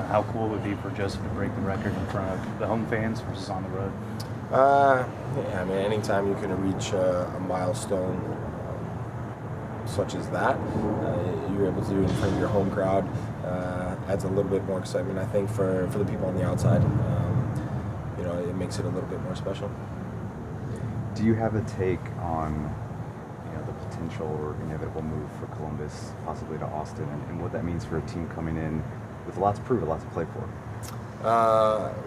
how cool it would be for Joseph to break the record in front of the home fans versus on the road? Yeah, I mean, anytime you can reach a milestone such as that, you're able to do it in front of your home crowd, adds a little bit more excitement, I think, for the people on the outside. You know, it makes it a little bit more special. Do you have a take on, you know, the potential or inevitable move for Columbus, possibly to Austin, and what that means for a team coming in with a lot to prove, a lot to play for?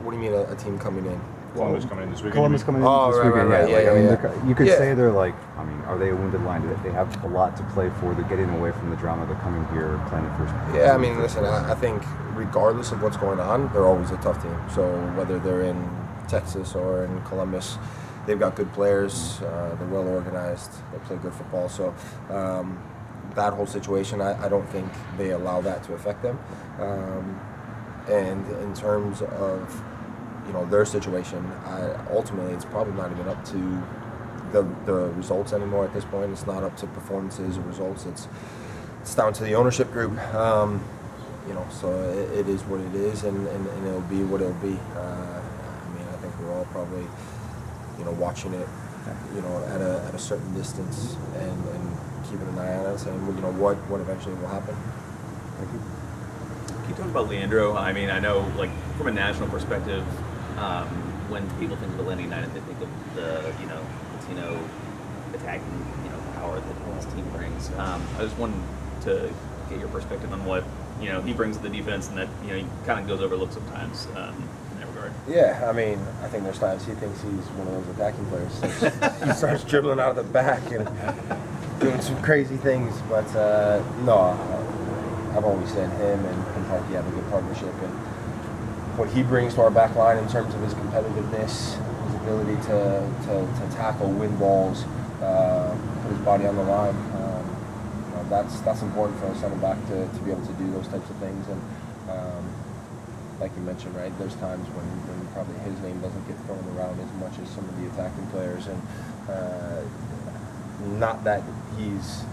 What do you mean, a team coming in? Columbus coming in this weekend. Columbus coming in this weekend, yeah. I mean, you could say they're like, I mean, are they a wounded line? They have a lot to play for. They're getting away from the drama. They're coming here, playing the first. Yeah, I mean, listen, I think regardless of what's going on, they're always a tough team. So whether they're in Texas or in Columbus, they've got good players. They're well organized. They play good football. So that whole situation, I don't think they allow that to affect them. And in terms of, you know, their situation, ultimately it's probably not even up to the results anymore at this point. It's not up to performances or results. It's down to the ownership group. You know, so it is what it is, and it'll be what it'll be. I mean, I think we're all probably, you know, watching it, you know, at a certain distance and keeping an eye on it, saying, you know, what eventually will happen. Thank you. Can you talk about Leandro? I mean, I know, like, from a national perspective, when people think of Atlanta United, they think of the, you know, Latino attacking, you know, power that this team brings. I just wanted to get your perspective on what, you know, he brings to the defense, and that, you know, he kind of goes overlooked sometimes in that regard. Yeah, I mean, I think there's times he thinks he's one of those attacking players. He starts dribbling out of the back and doing some crazy things, but no, I've always said him and Kentucky have a good partnership, and what he brings to our back line in terms of his competitiveness, his ability to tackle, win balls, put his body on the line, you know, that's important for a center back to be able to do those types of things. And like you mentioned, right, there's times when probably his name doesn't get thrown around as much as some of the attacking players, and not that he's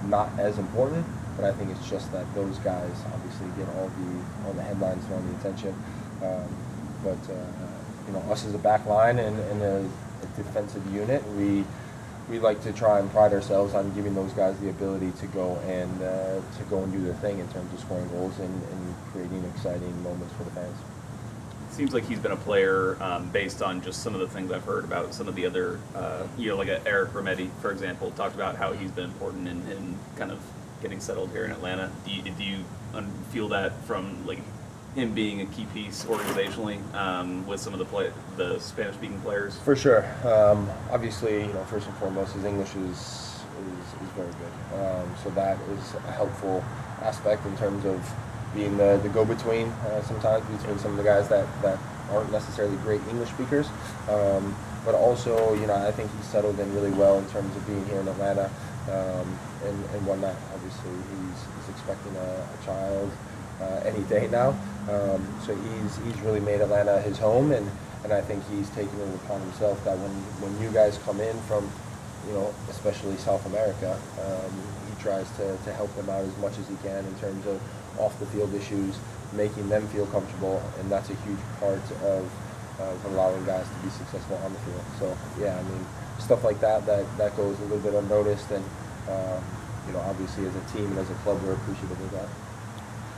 not as important, but I think it's just that those guys obviously get all the headlines and all the attention. But you know, us as a back line and a defensive unit, we like to try and pride ourselves on giving those guys the ability to go and do their thing in terms of scoring goals and creating exciting moments for the fans. It seems like he's been a player based on just some of the things I've heard about some of the other, you know, like Eric Rometti, for example, talked about how he's been important in kind of getting settled here in Atlanta. Do you feel that from, like, him being a key piece organizationally with some of the Spanish-speaking players? For sure. Obviously, you know, first and foremost, his English is very good. So that is a helpful aspect in terms of being the go-between sometimes between some of the guys that aren't necessarily great English speakers. But also, you know, I think he's settled in really well in terms of being here in Atlanta and whatnot. Obviously, he's expecting a child any day now. So he's really made Atlanta his home, and I think he's taken it upon himself that when you guys come in from, you know, especially South America, he tries to help them out as much as he can in terms of off the field issues, making them feel comfortable, and that's a huge part of allowing guys to be successful on the field. So yeah, I mean, stuff like that goes a little bit unnoticed, and you know, obviously as a team and as a club, we're appreciative of that.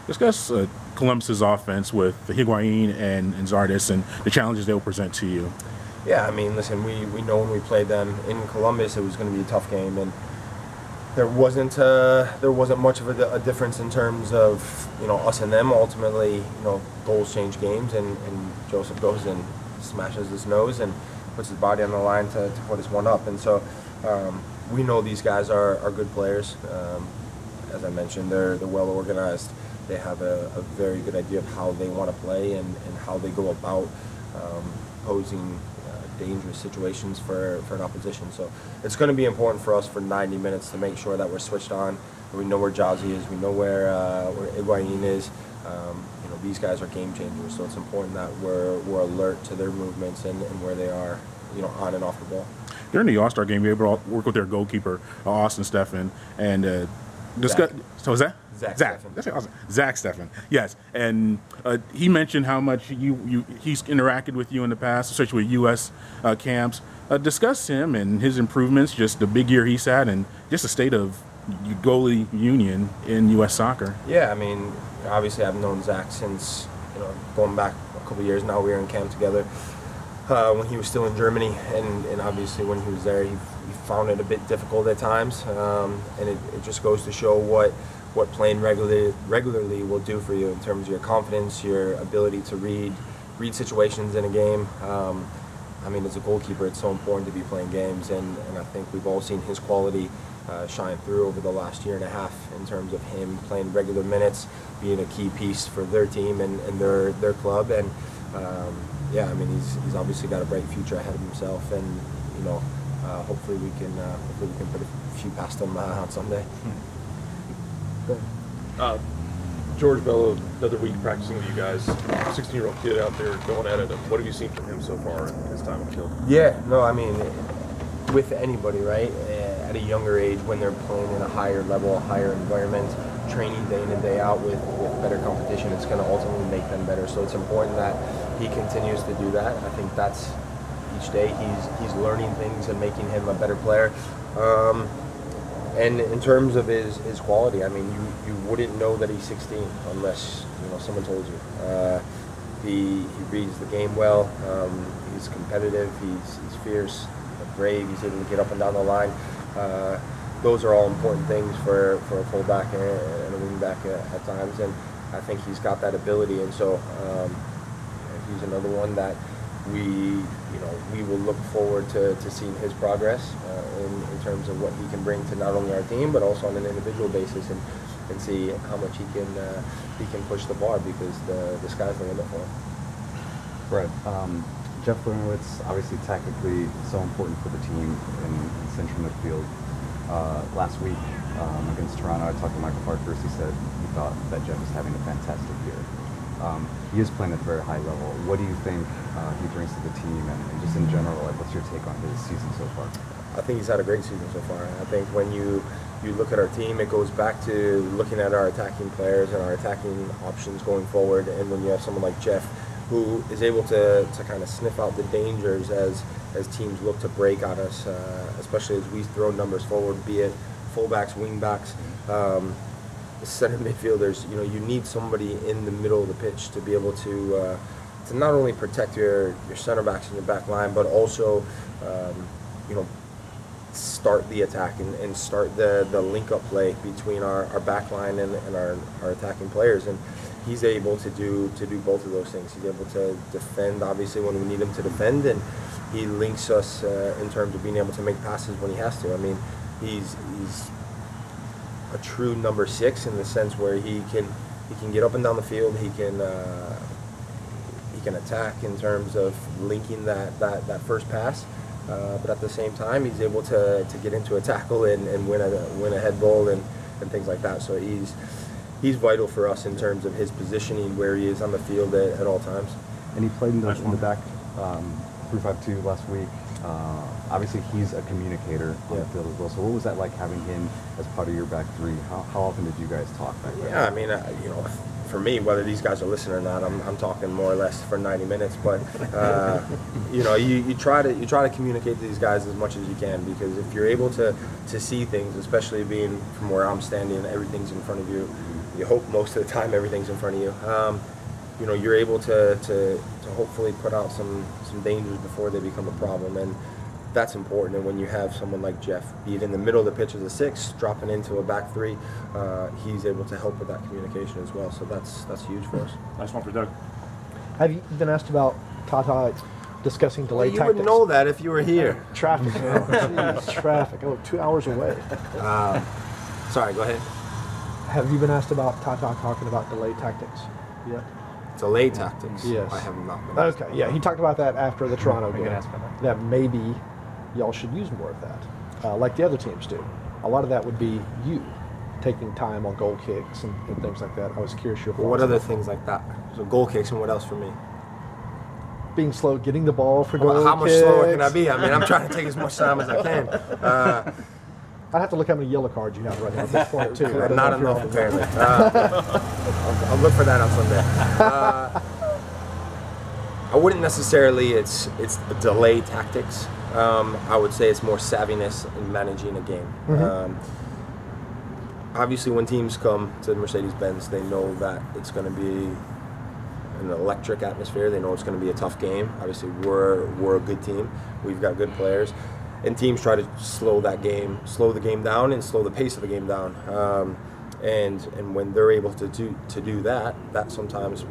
Discuss Columbus's offense with Higuain and Zardes and the challenges they will present to you. Yeah, I mean, listen, we know when we played them in Columbus, it was going to be a tough game, and there wasn't much of a difference in terms of, you know, us and them. Ultimately, you know, goals change games, and Joseph goes and smashes his nose and puts his body on the line to put us one up. And so we know these guys are good players. As I mentioned, they're well organized. They have a very good idea of how they want to play and how they go about posing dangerous situations for an opposition. So it's going to be important for us for 90 minutes to make sure that we're switched on. We know where Jazzy is. We know where Higuain is. You know, these guys are game changers. So it's important that we're alert to their movements and where they are, you know, on and off the ball. During the All-Star game, you were able to work with their goalkeeper, Zack Steffen, and discuss. So was that Zack Zack? Steffen. That's awesome. Zack Steffen. Yes, and he mentioned how much he's interacted with you in the past, especially with U.S. Camps. Discuss him and his improvements, just the big year he's had, and just the state of goalie union in U.S. soccer. Yeah, I mean, obviously I've known Zack since, going back a couple of years now. We were in camp together when he was still in Germany, and obviously when he was there, he found it a bit difficult at times, and it just goes to show what playing regularly will do for you in terms of your confidence, your ability to read situations in a game. I mean, as a goalkeeper, it's so important to be playing games, and I think we've all seen his quality shine through over the last year and a half in terms of him playing regular minutes, being a key piece for their team and their club. And yeah, I mean, he's obviously got a bright future ahead of himself, and hopefully we can put a few past him on Sunday. George Bello, another week practicing with you guys. 16-year-old kid out there going at it. What have you seen from him so far in his time on the field? Yeah, no, I mean, with anybody, right? At a younger age, when they're playing in a higher level, a higher environment, training day in and day out with better competition, it's going to ultimately make them better. So it's important that he continues to do that. I think that's each day he's learning things and making him a better player. And in terms of his quality, I mean, you wouldn't know that he's 16 unless someone told you. He reads the game well. He's competitive. He's fierce, brave. He's able to get up and down the line. Those are all important things for a fullback and a wingback at times. And I think he's got that ability. And so he's another one that we will look forward to seeing his progress in terms of what he can bring to not only our team but also on an individual basis, and see how much he can push the bar, because the sky's the limit for him. Brad, Jeff Larentowicz, obviously tactically so important for the team in central midfield. Last week against Toronto, I talked to Michael Parkhurst. He said he thought that Jeff was having a fantastic year. He is playing at a very high level. What do you think he brings to the team, and just in general, what's your take on his season so far? I think he's had a great season so far. I think when you look at our team, it goes back to looking at our attacking players and our attacking options going forward. And when you have someone like Jeff, who is able to kind of sniff out the dangers as teams look to break on us, especially as we throw numbers forward, be it fullbacks, wingbacks, center midfielders. You need somebody in the middle of the pitch to be able to not only protect your center backs and your back line, but also start the attack and start the link up play between our back line and our attacking players. And he's able to do both of those things. He's able to defend, obviously, when we need him to defend, and he links us in terms of being able to make passes when he has to. I mean, he's a true number 6 in the sense where he can get up and down the field. He can attack in terms of linking that first pass, but at the same time he's able to get into a tackle and win a head ball and things like that. So he's vital for us in terms of his positioning, where he is on the field at all times. And he played in the back 3-5-2 last week. Obviously, he's a communicator on the field as well. So what was that like, having him as part of your back three? How often did you guys talk back there? Yeah, I mean, for me, whether these guys are listening or not, I'm talking more or less for 90 minutes. But you try to communicate to these guys as much as you can, because if you're able to see things, especially being from where I'm standing, everything's in front of you. You hope most of the time everything's in front of you. You're able to hopefully put out some dangers before they become a problem, and that's important. And when you have someone like Jeff, be it in the middle of the pitch as a 6, dropping into a back 3, he's able to help with that communication as well. So that's huge for us. Nice one for Doug. Have you been asked about Tata discussing delay You tactics? would know that if you were here. Traffic. Traffic. 2 hours away. Sorry, go ahead. Have you been asked about Tata talking about delay tactics yet? Delay tactics. Yes. I have not been. Okay, yeah, he talked about that after the Toronto game. ask about That maybe y'all should use more of that, like the other teams do. A lot of that would be you taking time on goal kicks and things like that. I was curious your thoughts. Well, what other things like that? So goal kicks, and what else for me? Being slow, getting the ball for goal How much kicks. slower can I be? I mean, I'm trying to take as much time as I can. I'd have to look how many yellow cards you have right now at this point, too. Not enough, apparently. I'll look for that on Sunday. I wouldn't necessarily, it's delay tactics. I would say it's more savviness in managing a game. Obviously, when teams come to Mercedes-Benz, they know that it's going to be an electric atmosphere. They know it's going to be a tough game. Obviously, we're a good team. We've got good players. And teams try to slow the game down and slow the pace of the game down. And when they're able to do that, that sometimes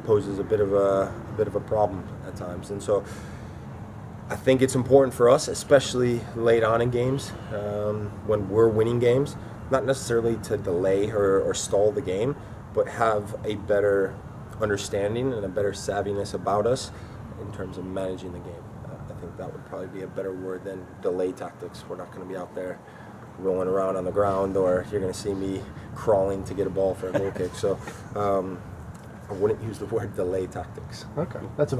poses a bit of a problem at times. And so I think it's important for us, especially late on in games, when we're winning games, not necessarily to delay or stall the game, but have a better understanding and a better savviness about us in terms of managing the game. I think that would probably be a better word than delay tactics. We're not going to be out there rolling around on the ground, or you're going to see me crawling to get a ball for a goal kick. So I wouldn't use the word delay tactics. Okay, that's a